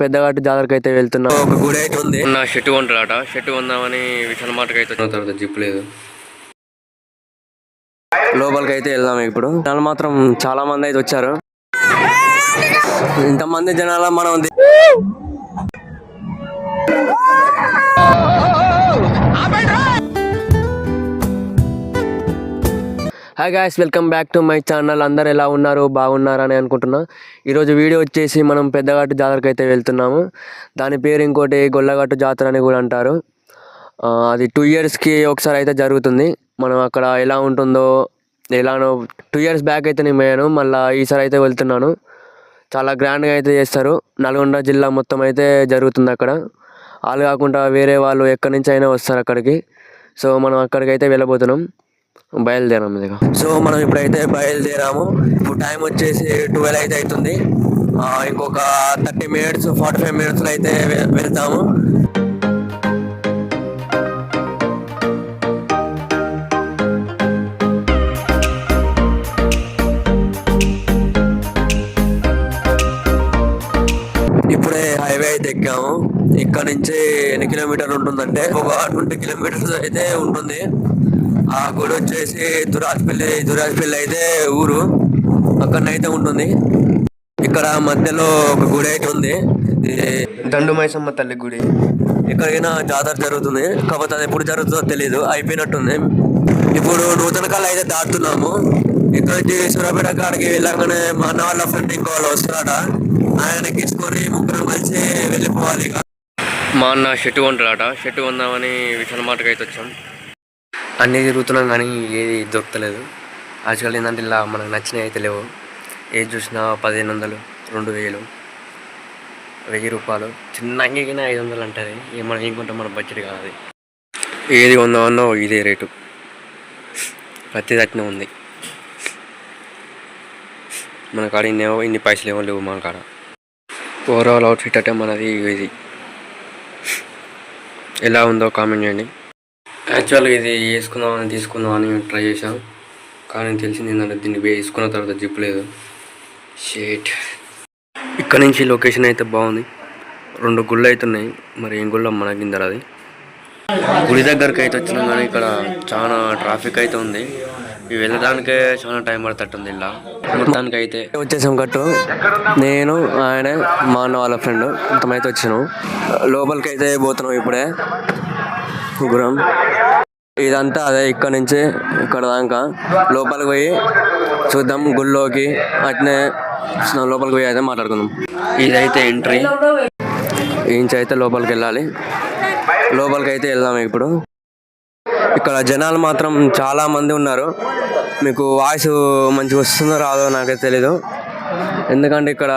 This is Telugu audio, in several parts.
పెద్దఘాటు జాతరకి అయితే వెళ్తున్నాం. ఒక గుడి అయితే ఉంది. నా షెట్టు కొంటాడట. షెట్టు కొందామని విశాల మార్ట్కి అయితే తర్వాత జిప్ లేదు. లోపలికి అయితే వెళ్దాం. ఇప్పుడు జనాలు మాత్రం చాలా మంది అయితే వచ్చారు. ఇంతమంది జనాల మనం hi guys, welcome back to my channel. అందరు ఎలా ఉన్నారు? బాగున్నారని అనుకుంటున్నా. ఈరోజు వీడియో వచ్చేసి మనం పెద్దఘాటు జాతరకి అయితే వెళ్తున్నాము. దాని పేరు ఇంకోటి గొల్లఘాటు జాతర అని కూడా అంటారు. అది 2 ఇయర్స్కి ఒకసారి అయితే జరుగుతుంది. మనం అక్కడ ఎలా ఉంటుందో ఎలానో 2 ఇయర్స్ బ్యాక్ అయితే నేను పోయాను. మళ్ళీ ఈసారి అయితే వెళ్తున్నాను. చాలా గ్రాండ్గా అయితే చేస్తారు. నల్గొండ జిల్లా మొత్తం అయితే జరుగుతుంది అక్కడ. వాళ్ళు కాకుండా వేరే వాళ్ళు ఎక్కడి నుంచి అయినా వస్తారు అక్కడికి. సో మనం అక్కడికి అయితే వెళ్ళబోతున్నాం. బయలుదేరాం ఇదిగా. సో మనం ఇప్పుడైతే బయలుదేరాము. ఇప్పుడు టైం వచ్చేసి 12 అయితే అవుతుంది. ఇంకొక 30 మినిట్స్ 45 మినిట్స్లో అయితే వెళ్తాము. ఇప్పుడే హైవే అయితే ఎక్కాము. ఇక్కడ నుంచి ఎన్ని కిలోమీటర్లు ఉంటుందంటే ఒక 20 కిలోమీటర్స్ అయితే ఉంటుంది. ఆ గుడి వచ్చేసి దురాజ్పల్లి అయితే ఊరు, అక్కడనైతే ఉంటుంది. ఇక్కడ మధ్యలో ఒక గుడి అయితే ఉంది, దండు మైసమ్మ తల్లి గుడి. ఎక్కడైనా జాతర జరుగుతుంది, కాకపోతే అది ఎప్పుడు జరుగుతుందో తెలీదు, అయిపోయినట్టుంది. ఇప్పుడు నూతనకాలు అయితే దాటుతున్నాము. ఇక్కడ నుంచి సూర్యాపేట కాడికి వెళ్ళగానే మా అన్న వాళ్ళ ఫ్రెండ్ ఇంకో వాళ్ళు వస్తారట. ఆయనకి తీసుకొని ముగ్గురు కలిసి వెళ్ళిపోవాలి. మా అన్న షెట్టు కొంటాడట. షెట్టు కొందామని విశాల మార్ట్కి అయితే వచ్చాం. అన్నీ తిరుగుతున్నాం కానీ ఏది దొరకలేదు. యాక్చువల్ ఏంటంటే ఇలా మనకు నచ్చినవి అయితే లేవు. ఏది చూసినా 1500, 2000, 1000 రూపాయలు. చిన్న అంగికినా 500 అంటుంది. మనం ఏం మన బడ్జెట్ కాదు. ఏది కొందామన్నా ఇదే రేటు, ప్రతి దట్టిన ఉంది. మన కాడ ఇన్ని పైసలు ఏమో లేవు మన కాడ. ఓవరాల్ అవుట్ఫిట్ అంటే మనది ఇది. ఎలా ఉందో కామెంట్ చేయండి. యాక్చువల్గా ఇది తీసుకుందామని ట్రై చేసాం, కానీ తెలిసింది ఏంటంటే దీన్ని వేసుకున్న తర్వాత జిప్ లేదు. షేట్. ఇక్కడ నుంచి లొకేషన్ అయితే బాగుంది. 2 గుళ్ళు అయితే ఉన్నాయి. మరి ఏం గుళ్ళో మనకి అది. గుడి దగ్గరికి అయితే వచ్చినాం కానీ ఇక్కడ చాలా ట్రాఫిక్ అయితే ఉంది. ఇవి వెళ్ళడానికే చాలా టైం పడుతుంది. ఇలా మొత్తానికి అయితే వచ్చేసాం కట్టు. నేను, ఆయన, మా అన్న వాళ్ళ ఫ్రెండ్ మొత్తమైతే వచ్చినాం. లోపలికి అయితే పోతున్నాం ఇప్పుడే. గురం ఇదంతా అదే. ఇక్కడ నుంచి ఇక్కడ దాకా లోపలికి పోయి చూద్దాం గుళ్ళోకి. అట్నే లోపలికి పోయి అయితే మాట్లాడుకుందాం. ఇదైతే ఎంట్రీ. ఇంచైతే లోపలికి వెళ్ళాలి. లోపలికి అయితే వెళ్దాం ఇప్పుడు. ఇక్కడ జనాలు మాత్రం చాలా మంది ఉన్నారు. మీకు వాయిస్ మంచిగా వస్తుందో రాదో నాకైతే తెలీదు, ఎందుకంటే ఇక్కడ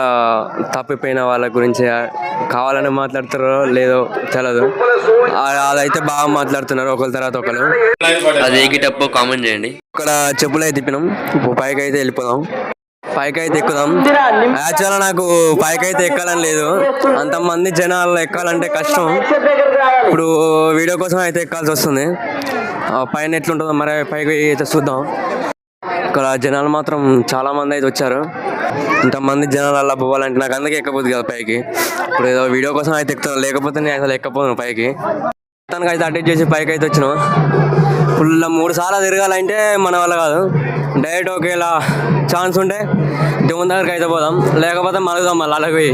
తప్పిపోయిన వాళ్ళ గురించి కావాలని మాట్లాడుతారో లేదో తెలియదు. అదైతే బాగా మాట్లాడుతున్నారు ఒకరి తర్వాత ఒకరు. అది ఎక్కేటప్పుడు కామెంట్ చేయండి. ఇక్కడ చెప్పులు అయితే తిప్పినాం. ఇప్పుడు పైకి అయితే వెళ్ళిపోదాం. పైకి అయితే ఎక్కుదాం. యాక్చువల్గా నాకు పైకి అయితే ఎక్కాలని లేదు. అంతమంది జనాలు ఎక్కాలంటే కష్టం. ఇప్పుడు వీడియో కోసం అయితే ఎక్కాల్సి వస్తుంది. పైన ఎట్లుంటుందో మరి పైకి అయితే చూద్దాం. ఇక్కడ జనాలు మాత్రం చాలా మంది అయితే వచ్చారు. ఇంతమంది జనాలు అలా పోవాలంటే నాకు అందుకే ఎక్కపోతుంది కదా పైకి. ఇప్పుడు ఏదో వీడియో కోసం అయితే ఎక్కుతాను, లేకపోతే నేను అసలు ఎక్కపోను పైకి. మొత్తానికి అయితే అటెండ్ చేసి పైకి అయితే వచ్చినాం. ఫుల్ 3 సార్లు తిరగాలంటే మన వల్ల కాదు. డైరెక్ట్ ఒకేలా ఛాన్స్ ఉంటే దేవుని దగ్గరికి అయితే పోదాం, లేకపోతే మలుగుదాం మళ్ళీ అలాగే పోయి.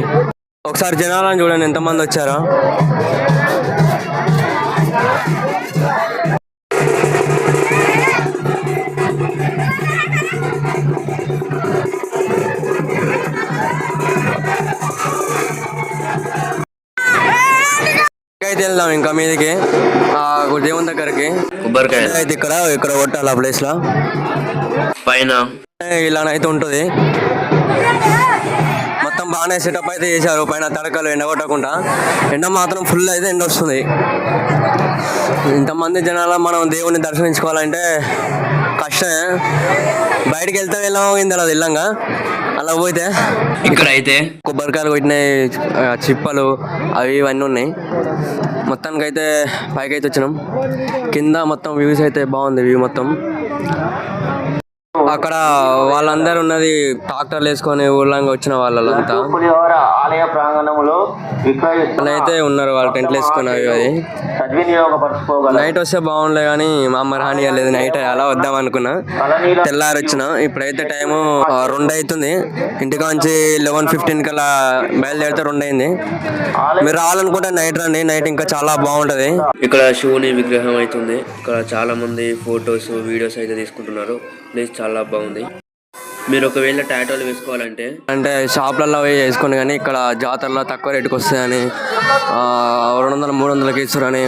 ఒకసారి జనాలను చూడండి ఎంతమంది వచ్చారో. అయితే వెళ్దాం ఇంకా మీదకి దేవుని దగ్గరికి. కొబ్బరికాయ అయితే ఇక్కడ కొట్టాలి ఆ ప్లేస్ లో. పైన ఇలానైతే ఉంటుంది. మొత్తం బాగానే సెటప్ అయితే చేశారు. పైన తడకలు ఎండ కొట్టకుండా. ఎండ మాత్రం ఫుల్ అయితే ఎండ వస్తుంది. ఇంతమంది జనాల మనం దేవుని దర్శించుకోవాలంటే కష్టమే. బయటికి వెళ్తే వెళ్ళాము అది ఇల్లంగా. అలా పోతే ఇక్కడ అయితే కొబ్బరికాయలు కొట్టినాయి, చిప్పలు అవి ఇవన్నీ ఉన్నాయి. మొత్తానికి అయితే పైకి అయితే వచ్చినాం. కింద మొత్తం వ్యూస్ అయితే బాగుంది. వ్యూ మొత్తం అక్కడ వాళ్ళందరూ ఉన్నది ట్రాక్టర్లు వేసుకొని ఊళ్ళంగా వచ్చిన వాళ్ళంతా ఆలయ ప్రాంగణంలో అయితే ఉన్నారు వాళ్ళు టెంట్లు వేసుకుని అది నైట్ వస్తే బాగుండే కానీ మా అమ్మ రానియలేదు నైట్ అలా వద్దాం అనుకున్నా తెల్లారి వచ్చిన ఇప్పుడైతే టైము 2 అవుతుంది ఇంటికాంచి 11:15 కల్లా బయలుదేరితే 2 అయింది మీరు రావాలనుకుంటే నైట్ రండి నైట్ ఇంకా చాలా బాగుంటది ఇక్కడ శివుని విగ్రహం అవుతుంది ఇక్కడ చాలా మంది ఫొటోస్ వీడియోస్ అయితే తీసుకుంటున్నారు ప్లేస్ చాలా బాగుంది మీరు ఒకవేళ టాటోలు వేసుకోవాలంటే అంటే షాప్లలో పోయి వేసుకోండి కానీ ఇక్కడ జాతరలో తక్కువ రేటుకి వస్తాయని 200-300కి ఇస్తారని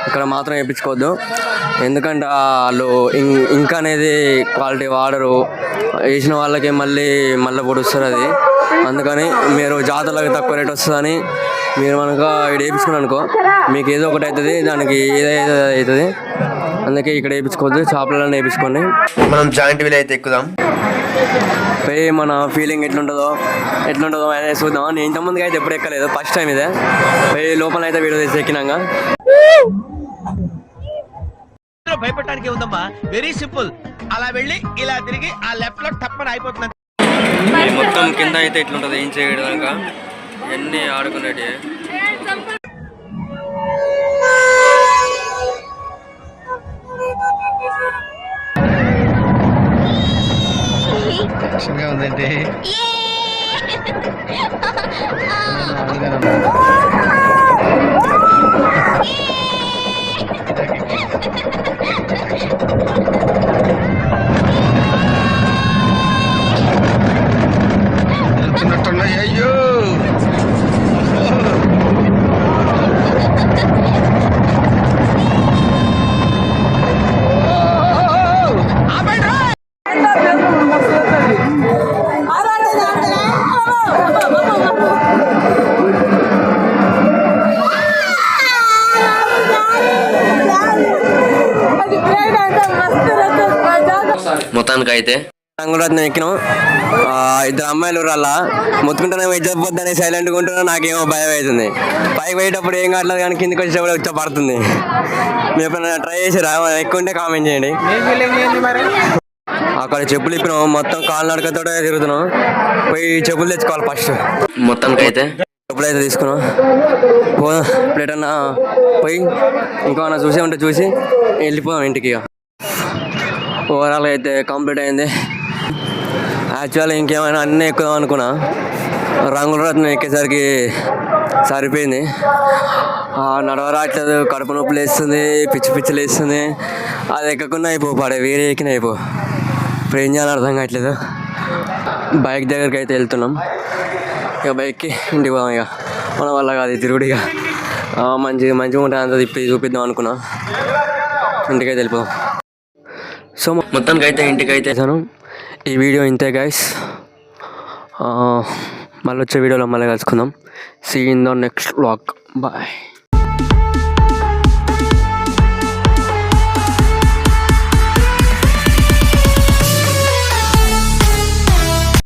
ఇక్కడ మాత్రం వేయించుకోవద్దు ఎందుకంటే వాళ్ళు ఇంకా అనేది క్వాలిటీ వాడరు వేసిన వాళ్ళకి మళ్ళీ పొడుస్తారు అది అందుకని మీరు జాతరలోకి తక్కువ రేట్ వస్తుందని మీరు మనకు ఇక్కడ వేయించుకున్నాను అనుకో మీకు ఏదో ఒకటి అవుతుంది దానికి ఏదైతే అవుతుంది అందుకే ఇక్కడ వేయించుకోవద్దు షాప్లలో వేయించుకోండి మనం జాయింట్ వీల్ అయితే ఎక్కుదాం పోయి మన ఫీలింగ్ ఎట్లుంటుందో అనేది చూద్దాం నేను ఇంతకుముందుగా అయితే ఎప్పుడు ఎక్కలేదు ఫస్ట్ టైం ఇదే పోయి లోపల అయితే వీడియో తీసి ఎక్కినాక భయపడటానికి ఉందమ్మా వెరీ సింపుల్ అలా వెళ్ళి ఇలా తిరిగి ఆ లెఫ్ట్ లో టప్పని అయిపోతుంది మొత్తం కింద అయితే ఎట్లుంటుంది ఏం చేయడానికి ఎన్ని ఆడుకునేటి ఉందండి అయ్యో మొత్తానికి అయితే రంగురత్నం ఎక్కినాం ఇద్దరు అమ్మాయిలు అలా మొత్తుకుంటున్నా ఇజ్జత్ పోద్దని సైలెంట్గా ఉంటున్నా నాకేమో భయం అవుతుంది పైకి పోయేటప్పుడు ఏం కావట్లేదు కానీ కిందకి వచ్చేటప్పుడు వచ్చి పడుతుంది మీరు ఎప్పుడైనా ట్రై చేసిరా ఎక్కువ ఉంటే కామెంట్ చేయండి అక్కడ చెప్పులు ఇప్పినాం మొత్తం కాలు నడకతో తిరుగుతున్నాం పోయి చెప్పులు తెచ్చుకోవాలి ఫస్ట్ మొత్తానికి అయితే చెప్పులు అయితే తీసుకున్నాం ఎప్పుడైనా పోయి ఇంకేమన్నా చూసే ఉంటే చూసి వెళ్ళిపోదాం ఇంటికి ఇక ఓవరాల్గా అయితే కంప్లీట్ అయింది యాక్చువల్గా ఇంకేమైనా అన్నీ ఎక్కుదాం అనుకున్నా రంగుల రత్నం ఎక్కేసరికి సరిపోయింది నడవరాట్లేదు కడుపు నొప్పులు వేస్తుంది పిచ్చి వేస్తుంది అది ఎక్కకుండా పడే వేరే ఎక్కిన ఇప్పుడు ఏం చేయాలని అర్థం కావట్లేదు బైక్ దగ్గరికి అయితే వెళ్తున్నాం ఇక బైక్కి ఇంటికి పోదాం ఇక మన వల్ల కాదు తిరుగుడు ఇక మంచిగా ఉంటుంది అంత తిప్పి చూపిద్దాం అనుకున్నా ఇంటికైతే వెళ్ళిపోదాం సో మొత్తానికి అయితే ఇంటికైతే ఈ వీడియో ఇంతే గైస్ మళ్ళీ వచ్చే వీడియోలో మళ్ళీ కలుసుకుందాం see in the next vlog bye